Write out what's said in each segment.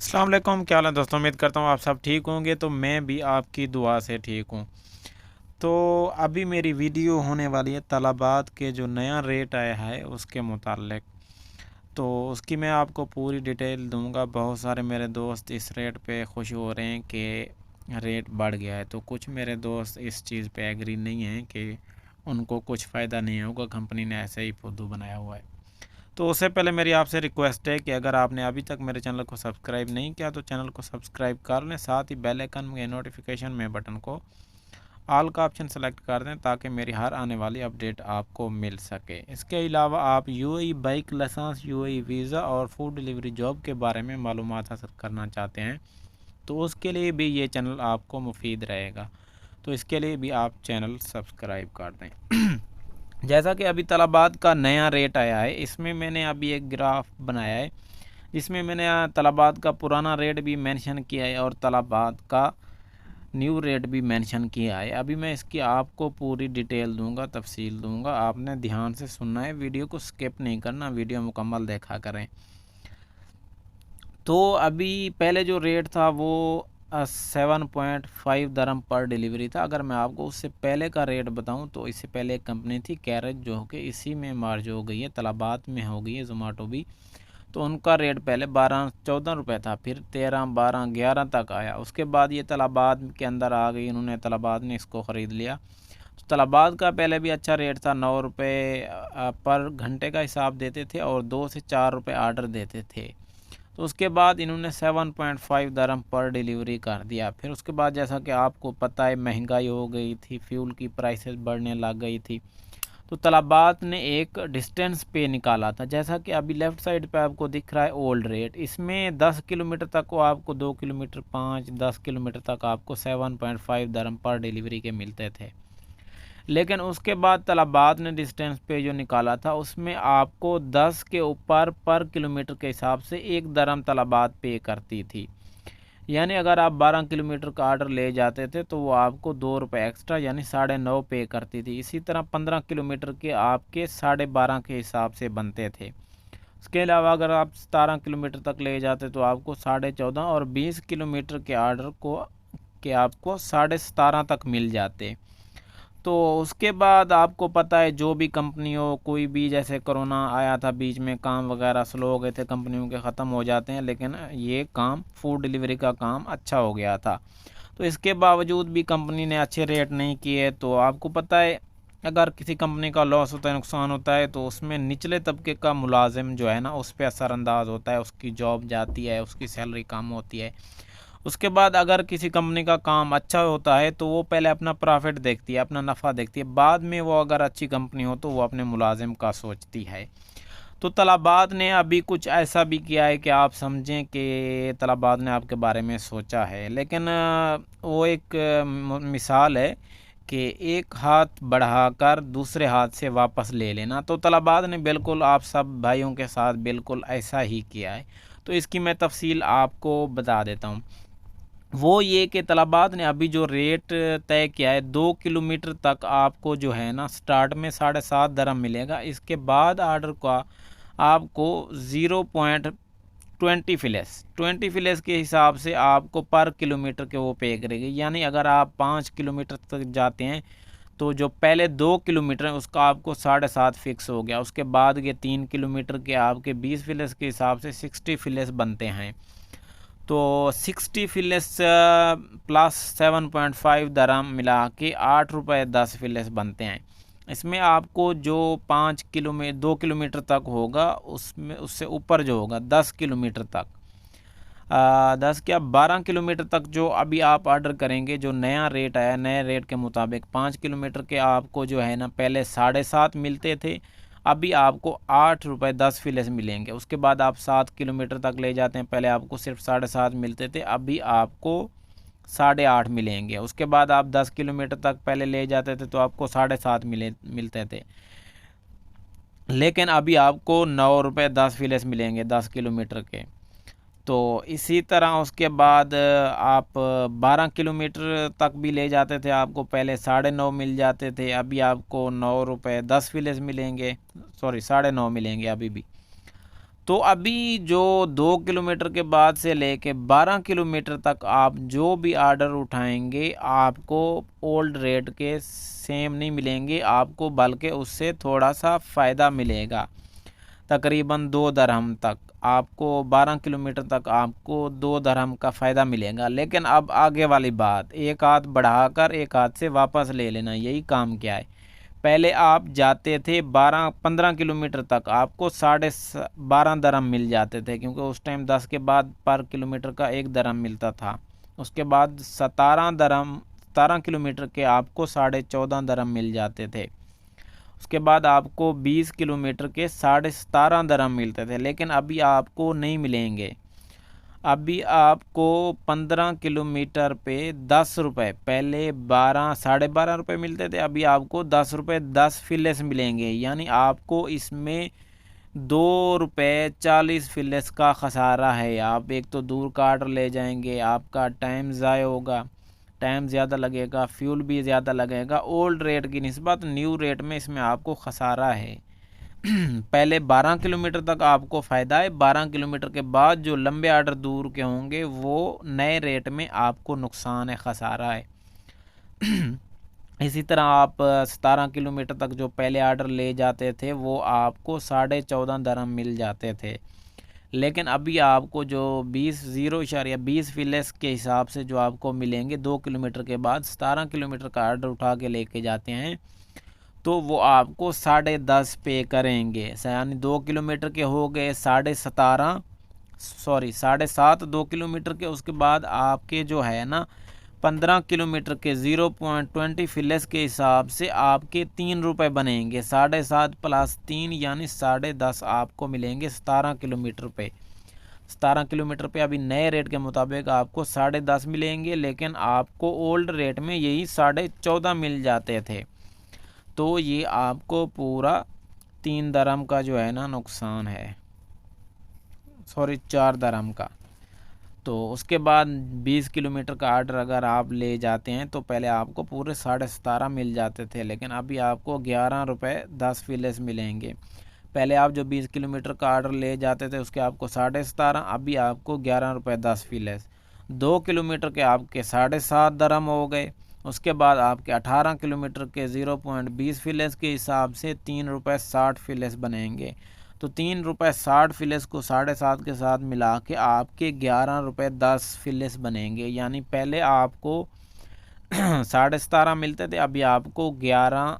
अस्सलाम वालेकुम, क्या हाल है दोस्तों। उम्मीद करता हूँ आप सब ठीक होंगे। तो मैं भी आपकी दुआ से ठीक हूँ। तो अभी मेरी वीडियो होने वाली है तलबात के जो नया रेट आया है उसके मुतालिक। तो उसकी मैं आपको पूरी डिटेल दूंगा। बहुत सारे मेरे दोस्त इस रेट पे खुश हो रहे हैं कि रेट बढ़ गया है, तो कुछ मेरे दोस्त इस चीज़ पे एग्री नहीं हैं कि उनको कुछ फ़ायदा नहीं होगा, कंपनी ने ऐसे ही फुद्दू बनाया हुआ है। तो उससे पहले मेरी आपसे रिक्वेस्ट है कि अगर आपने अभी तक मेरे चैनल को सब्सक्राइब नहीं किया तो चैनल को सब्सक्राइब कर लें, साथ ही बेल आइकन के नोटिफिकेशन में बटन को ऑल का ऑप्शन सेलेक्ट कर दें ताकि मेरी हर आने वाली अपडेट आपको मिल सके। इसके अलावा आप UAE bike licence, UAE visa और फूड डिलीवरी जॉब के बारे में मालूमात हासिल करना चाहते हैं तो उसके लिए भी ये चैनल आपको मुफीद रहेगा। तो इसके लिए भी आप चैनल सब्सक्राइब कर दें। जैसा कि अभी तलबात का नया रेट आया है, इसमें मैंने अभी एक ग्राफ बनाया है जिसमें मैंने तलबात का पुराना रेट भी मेंशन किया है और तलबात का न्यू रेट भी मेंशन किया है। अभी मैं इसकी आपको पूरी डिटेल दूंगा, तफसील दूंगा। आपने ध्यान से सुनना है, वीडियो को स्किप नहीं करना, वीडियो मुकम्मल देखा करें। तो अभी पहले जो रेट था वो 7.5 दरम पर डिलीवरी था। अगर मैं आपको उससे पहले का रेट बताऊं तो इससे पहले एक कंपनी थी कैरेज, जो कि इसी में मार्ज हो गई है, तलबात में हो गई है, जोमेटो भी। तो उनका रेट पहले 12-14 रुपये था, फिर 13, 12, 11 तक आया। उसके बाद ये तलबात के अंदर आ गई, उन्होंने तलबात ने इसको ख़रीद लिया। तो तलबात का पहले भी अच्छा रेट था, 9 रुपये पर घंटे का हिसाब देते थे और 2 से 4 रुपये आर्डर देते थे। तो उसके बाद इन्होंने 7.5 दरम पर डिलीवरी कर दिया। फिर उसके बाद जैसा कि आपको पता है महंगाई हो गई थी, फ्यूल की प्राइसेस बढ़ने लग गई थी, तो तलबात ने एक डिस्टेंस पे निकाला था। जैसा कि अभी लेफ़्ट साइड पे आपको दिख रहा है ओल्ड रेट, इसमें 10 किलोमीटर तक को आपको 2 किलोमीटर 5-10 किलोमीटर तक आपको 7.5 दरम पर डिलीवरी के मिलते थे। लेकिन उसके बाद तलबात ने डिस्टेंस पे जो निकाला था उसमें आपको 10 के ऊपर पर किलोमीटर के हिसाब से 1 दरम तलबात पे करती थी। यानी अगर आप 12 किलोमीटर का आर्डर ले जाते थे तो वो आपको 2 रुपये एक्स्ट्रा यानी 9.5 पे करती थी। इसी तरह 15 किलोमीटर के आपके 12.5 के हिसाब से बनते थे। उसके अलावा अगर आप 17 किलोमीटर तक ले जाते तो आपको 14.5 और 20 किलोमीटर के आर्डर को आपको 17.5 तक मिल जाते। तो उसके बाद आपको पता है जो भी कंपनी हो, कोई भी, जैसे कोरोना आया था बीच में, काम वगैरह स्लो हो गए थे, कंपनियों के ख़त्म हो जाते हैं, लेकिन ये काम फूड डिलीवरी का काम अच्छा हो गया था। तो इसके बावजूद भी कंपनी ने अच्छे रेट नहीं किए। तो आपको पता है अगर किसी कंपनी का लॉस होता है, नुकसान होता है, तो उसमें निचले तबके का मुलाजिम जो है ना उस पर असरअंदाज होता है, उसकी जॉब जाती है, उसकी सैलरी कम होती है। उसके बाद अगर किसी कंपनी का काम अच्छा होता है तो वो पहले अपना प्रॉफिट देखती है, अपना नफ़ा देखती है, बाद में वो अगर अच्छी कंपनी हो तो वो अपने मुलाजिम का सोचती है। तो तलबात ने अभी कुछ ऐसा भी किया है कि आप समझें कि तलबात ने आपके बारे में सोचा है। लेकिन वो एक मिसाल है कि एक हाथ बढ़ाकर दूसरे हाथ से वापस ले लेना। तो तलबात ने बिल्कुल आप सब भाइयों के साथ बिल्कुल ऐसा ही किया है। तो इसकी मैं तफसील आपको बता देता हूँ। वो ये कि तलबात ने अभी जो रेट तय किया है, 2 किलोमीटर तक आपको जो है ना स्टार्ट में 7.5 दरम मिलेगा। इसके बाद आर्डर का आपको 0.20 फिलेस के हिसाब से आपको पर किलोमीटर के वो पे करेगी। यानी अगर आप 5 किलोमीटर तक जाते हैं तो जो पहले 2 किलोमीटर है उसका आपको 7.5 फिक्स हो गया। उसके बाद के 3 किलोमीटर के आपके 20 फिलेस के हिसाब से 60 फिलेस बनते हैं। तो 60 फिलेस प्लस 7.5 दरम मिला के 8 रुपये 10 फिलेस बनते हैं। इसमें आपको जो 2 किलोमीटर तक होगा उसमें उससे ऊपर जो होगा 10 किलोमीटर तक, 10 क्या 12 किलोमीटर तक जो अभी आप ऑर्डर करेंगे, जो नया रेट आया, नए रेट के मुताबिक 5 किलोमीटर के आपको जो है ना पहले 7.5 मिलते थे, अभी आपको 8 रुपये 10 फिलेस मिलेंगे। उसके बाद आप 7 किलोमीटर तक ले जाते हैं, पहले आपको सिर्फ 7.5 मिलते थे, अभी आपको 8.5 मिलेंगे। उसके बाद आप 10 किलोमीटर तक पहले ले जाते थे तो आपको 7.5 मिलते थे, लेकिन अभी आपको 9 रुपये 10 फिलेस मिलेंगे 10 किलोमीटर के। तो इसी तरह उसके बाद आप 12 किलोमीटर तक भी ले जाते थे, आपको पहले 9.5 मिल जाते थे, अभी आपको 9 रुपये 10 फिलेस मिलेंगे, सॉरी 9.5 मिलेंगे अभी भी। तो अभी जो 2 किलोमीटर के बाद से लेके 12 किलोमीटर तक आप जो भी आर्डर उठाएंगे आपको ओल्ड रेट के सेम नहीं मिलेंगे, आपको बल्कि उससे थोड़ा सा फ़ायदा मिलेगा। तकरीबन 2 दरहम तक आपको 12 किलोमीटर तक आपको 2 दरहम का फ़ायदा मिलेगा। लेकिन अब आगे वाली बात, एक हाथ बढ़ाकर एक हाथ से वापस ले लेना, यही काम क्या है। पहले आप जाते थे 12-15 किलोमीटर तक आपको 12.5 दरहम मिल जाते थे, क्योंकि उस टाइम 10 के बाद पर किलोमीटर का 1 दरहम मिलता था। उसके बाद 17 किलोमीटर के आपको 14.5 दरहम मिल जाते थे। उसके बाद आपको 20 किलोमीटर के 17.5 दरहम मिलते थे, लेकिन अभी आपको नहीं मिलेंगे। अभी आपको 15 किलोमीटर पे 10 रुपये, पहले 12-12.5 रुपये मिलते थे, अभी आपको 10 रुपये 10 फिलेस मिलेंगे। यानी आपको इसमें 2 रुपये 40 फिलेस का खसारा है। आप एक तो दूर का आर्डर ले जाएंगे, आपका टाइम ज़ाया होगा, टाइम ज़्यादा लगेगा, फ्यूल भी ज़्यादा लगेगा। ओल्ड रेट की निस्बत न्यू रेट में इसमें आपको खसारा है। पहले 12 किलोमीटर तक आपको फ़ायदा है, 12 किलोमीटर के बाद जो लंबे आर्डर दूर के होंगे वो नए रेट में आपको नुकसान है, खसारा है। इसी तरह आप 17 किलोमीटर तक जो पहले आर्डर ले जाते थे वो आपको 14.5 दरहम मिल जाते थे, लेकिन अभी आपको जो 20 फिलेस के हिसाब से जो आपको मिलेंगे 2 किलोमीटर के बाद, 17 किलोमीटर का आर्डर उठा के लेके जाते हैं तो वो आपको 10.5 पे करेंगे। यानी 2 किलोमीटर के हो गए 7.5 2 किलोमीटर के। उसके बाद आपके जो है ना 15 किलोमीटर के 0.20 फिलेस के हिसाब से आपके 3 रुपये बनेंगे। 7.5 प्लस 3 यानी 10.5 आपको मिलेंगे 17 किलोमीटर पे। 17 किलोमीटर पे अभी नए रेट के मुताबिक आपको 10.5 मिलेंगे, लेकिन आपको ओल्ड रेट में यही 14.5 मिल जाते थे। तो ये आपको पूरा 3 दरहम का जो है ना नुकसान है, 4 दरहम का। तो उसके बाद 20 किलोमीटर का आर्डर अगर आप ले जाते हैं तो पहले आपको पूरे 17.5 मिल जाते थे, लेकिन अभी आपको 11 रुपये 10 फिलेस मिलेंगे। पहले आप जो 20 किलोमीटर का आर्डर ले जाते थे उसके आपको 17.5, अभी आपको 11 रुपये 10 फिलेस। 2 किलोमीटर के आपके 7.5 दरहम हो गए। उसके बाद आपके 18 किलोमीटर के 0.20 फिलेस के हिसाब से 3 रुपये 60 फिलेस बनेंगे। तो 3 रुपये 60 फिलेस को 7.5 के साथ मिला के आपके 11 रुपये 10 फिलेस बनेंगे। यानी पहले आपको 17.5 मिलते थे, अभी आपको 11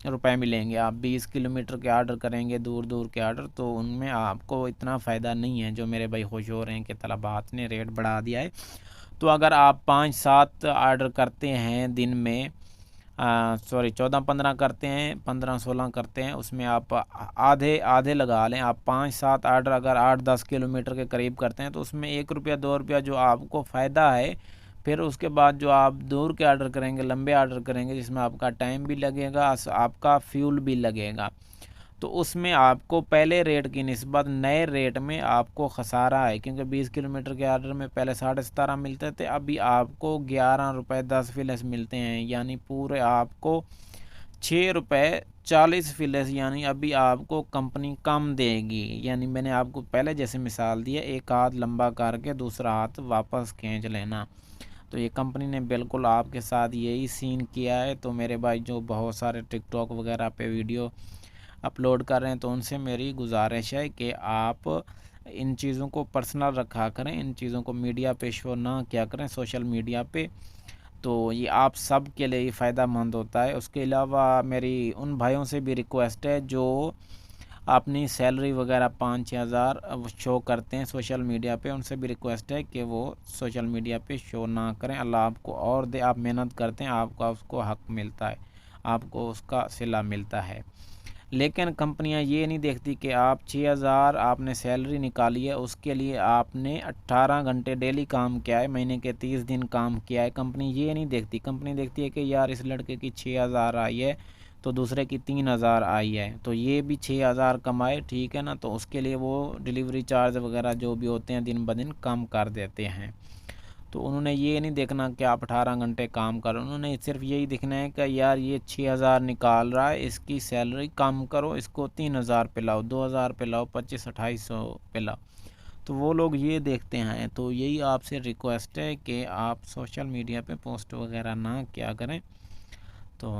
रुपए मिलेंगे। आप 20 किलोमीटर के आर्डर करेंगे, दूर दूर के आर्डर, तो उनमें आपको इतना फ़ायदा नहीं है। जो मेरे भाई खुश हो रहे हैं कि तलबात ने रेट बढ़ा दिया है, तो अगर आप 5-7 आर्डर करते हैं दिन में, 14-15 करते हैं, 15-16 करते हैं, उसमें आप आधे आधे लगा लें। आप 5-7 आर्डर अगर 8-10 किलोमीटर के करीब करते हैं तो उसमें 1 रुपया 2 रुपया जो आपको फ़ायदा है। फिर उसके बाद जो आप दूर के आर्डर करेंगे, लंबे आर्डर करेंगे, जिसमें आपका टाइम भी लगेगा, आपका फ्यूल भी लगेगा, तो उसमें आपको पहले रेट की निस्बत नए रेट में आपको खसारा है। क्योंकि 20 किलोमीटर के आर्डर में पहले 17.5 मिलते थे, अभी आपको 11 रुपये 10 फिलेस मिलते हैं। यानी पूरे आपको 6 रुपये 40 फिलेस, यानी अभी आपको कंपनी कम देगी। यानी मैंने आपको पहले जैसे मिसाल दिया, एक हाथ लंबा करके दूसरा हाथ वापस खींच लेना। तो ये कंपनी ने बिल्कुल आपके साथ यही सीन किया है। तो मेरे भाई जो बहुत सारे टिकटॉक वगैरह पे वीडियो अपलोड कर रहे हैं, तो उनसे मेरी गुजारिश है कि आप इन चीज़ों को पर्सनल रखा करें, इन चीज़ों को मीडिया पे शो ना किया करें, सोशल मीडिया पे। तो ये आप सब के लिए फ़ायदा मंद होता है। उसके अलावा मेरी उन भाइयों से भी रिक्वेस्ट है जो अपनी सैलरी वगैरह 5-6 हज़ार शो करते हैं सोशल मीडिया पे, उनसे भी रिक्वेस्ट है कि वो सोशल मीडिया पे शो ना करें। अल्लाह आपको और दे, आप मेहनत करते हैं, आपका उसको हक मिलता है, आपको उसका सिला मिलता है। लेकिन कंपनियां ये नहीं देखती कि आप 6,000 आपने सैलरी निकाली है, उसके लिए आपने 18 घंटे डेली काम किया है, महीने के 30 दिन काम किया है। कंपनी ये नहीं देखती। कंपनी देखती है कि यार इस लड़के की 6,000 आई है तो दूसरे की 3,000 आई है, तो ये भी 6,000 कमाए, ठीक है ना। तो उसके लिए वो डिलीवरी चार्ज वगैरह जो भी होते हैं दिन ब दिन कम कर देते हैं। तो तो उन्होंने ये नहीं देखना कि आप 18 घंटे काम करो, उन्होंने सिर्फ यही देखना है कि यार ये 6,000 निकाल रहा है, इसकी सैलरी कम करो, इसको 3,000 पे लाओ, 2,000 पे लाओ, 25-2800 पे लाओ। तो वो लोग ये देखते हैं। तो यही आपसे रिक्वेस्ट है कि आप सोशल मीडिया पे पोस्ट वगैरह ना किया करें। तो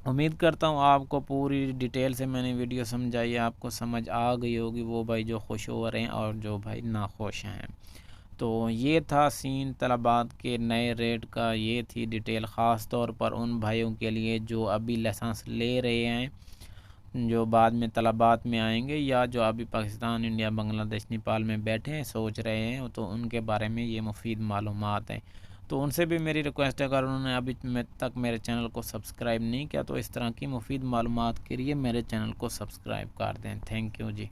उम्मीद करता हूँ आपको पूरी डिटेल से मैंने वीडियो समझाई, आपको समझ आ गई होगी, वो भाई जो खुश हो रहे हैं और जो भाई नाखुश हैं। तो ये था सीन तलबात के नए रेट का, ये थी डिटेल ख़ास तौर पर उन भाइयों के लिए जो अभी लाइसेंस ले रहे हैं, जो बाद में तलबात में आएंगे, या जो अभी पाकिस्तान, इंडिया, बांग्लादेश, नेपाल में बैठे हैं सोच रहे हैं, तो उनके बारे में ये मुफीद मालूमात है। तो उनसे भी मेरी रिक्वेस्ट है, अगर उन्होंने अभी तक मेरे चैनल को सब्सक्राइब नहीं किया तो इस तरह की मुफीद मालूमात के लिए मेरे चैनल को सब्सक्राइब कर दें। Thank you ji.